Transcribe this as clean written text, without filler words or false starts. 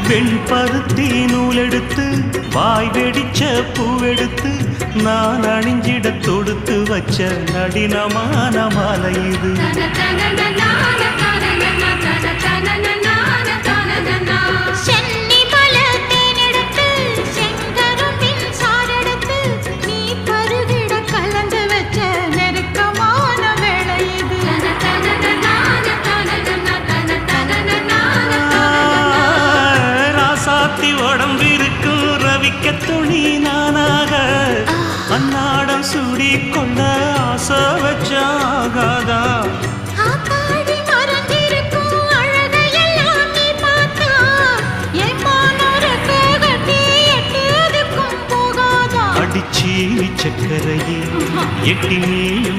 வெண்பருத்தி நூலெடுத்து வாய் வெடிச்ச பூவெடுத்து நான் அணிஞ்சிட தொடுத்து வச்ச நடினமான மாலை இது. உடம்பிருக்கும் ரவிக்க துணி நானாக அன்னாடம் சூடி கொண்ட ஆசை வச்சாகாதா. அடிச்சி சக்கரையே எட்டி நீயும்